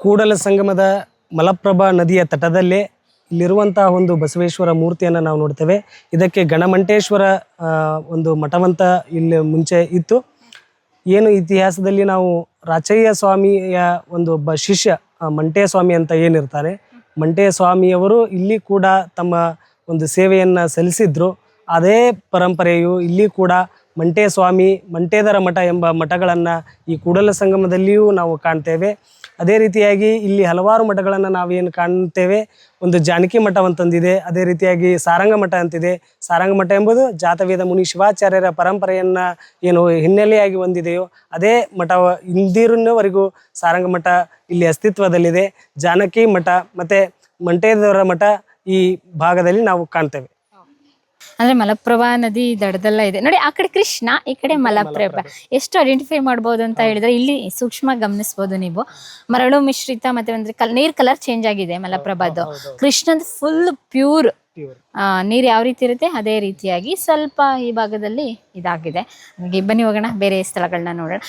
ಕೂಡಲ ಸಂಗಮದ ಮಲಪ್ರಭಾ ನದಿಯ ತಟದಲ್ಲೇ ಇಲ್ಲಿರುವಂತಹ ಒಂದು ಬಸವೇಶ್ವರ ಮೂರ್ತಿಯನ್ನು ನಾವು ನೋಡ್ತೇವೆ. ಇದಕ್ಕೆ ಗಣಮಂಟೇಶ್ವರ ಒಂದು ಮಠವಂತ ಇಲ್ಲಿ ಮುಂಚೆ ಇತ್ತು. ಏನು ಇತಿಹಾಸದಲ್ಲಿ ನಾವು ರಾಚಯ್ಯ ಸ್ವಾಮಿಯ ಒಂದು ಒಬ್ಬ ಶಿಷ್ಯ ಮಂಟೇ ಸ್ವಾಮಿ ಅಂತ ಏನಿರ್ತಾರೆ, ಮಂಟೇ ಸ್ವಾಮಿಯವರು ಇಲ್ಲಿ ಕೂಡ ತಮ್ಮ ಒಂದು ಸೇವೆಯನ್ನು ಸಲ್ಲಿಸಿದ್ರು. ಅದೇ ಪರಂಪರೆಯು ಇಲ್ಲಿ ಕೂಡ ಮಂಟೇ ಸ್ವಾಮಿ, ಮಂಟೇದರ ಮಠ ಎಂಬ ಮಠಗಳನ್ನು ಈ ಕೂಡಲ ಸಂಗಮದಲ್ಲಿಯೂ ನಾವು ಕಾಣ್ತೇವೆ. ಅದೇ ರೀತಿಯಾಗಿ ಇಲ್ಲಿ ಹಲವಾರು ಮಠಗಳನ್ನು ನಾವೇನು ಕಾಣ್ತೇವೆ. ಒಂದು ಜಾನಕಿ ಮಠ ಅಂತಂದಿದೆ, ಅದೇ ರೀತಿಯಾಗಿ ಸಾರಂಗ ಮಠ ಅಂತಿದೆ. ಸಾರಂಗ ಮಠ ಎಂಬುದು ಜಾತವೇದ ಮುನಿ ಶಿವಾಚಾರ್ಯರ ಪರಂಪರೆಯನ್ನು ಏನು ಹಿನ್ನೆಲೆಯಾಗಿ ಹೊಂದಿದೆಯೋ ಅದೇ ಮಠ ಇಂದಿರುವವರೆಗೂ ಸಾರಂಗ ಮಠ ಇಲ್ಲಿ ಅಸ್ತಿತ್ವದಲ್ಲಿದೆ. ಜಾನಕಿ ಮಠ ಮತ್ತು ಮಂಟೇದವರ ಮಠ ಈ ಭಾಗದಲ್ಲಿ ನಾವು ಕಾಣ್ತೇವೆ. ಅಂದ್ರೆ ಮಲಪ್ರಭಾ ನದಿ ದಡದಲ್ಲ ಇದೆ ನೋಡಿ. ಆ ಕಡೆ ಕೃಷ್ಣ, ಈ ಕಡೆ ಮಲಪ್ರಭಾ. ಎಷ್ಟು ಐಡೆಂಟಿಫೈ ಮಾಡ್ಬೋದು ಅಂತ ಹೇಳಿದ್ರೆ ಇಲ್ಲಿ ಸೂಕ್ಷ್ಮ ಗಮನಿಸಬಹುದು ನೀವು. ಮರಳು ಮಿಶ್ರಿತ ಮತ್ತೆ ಅಂದ್ರೆ ನೀರ್ ಕಲರ್ ಚೇಂಜ್ ಆಗಿದೆ ಮಲಪ್ರಭಾದು. ಕೃಷ್ಣದ ಫುಲ್ ಪ್ಯೂರ್ ನೀರ್ ಯಾವ ರೀತಿ ಇರುತ್ತೆ ಅದೇ ರೀತಿಯಾಗಿ ಸ್ವಲ್ಪ ಈ ಭಾಗದಲ್ಲಿ ಇದಾಗಿದೆ. ಬನ್ನಿ ಹೋಗೋಣ ಬೇರೆ ಸ್ಥಳಗಳನ್ನ ನೋಡೋಣ.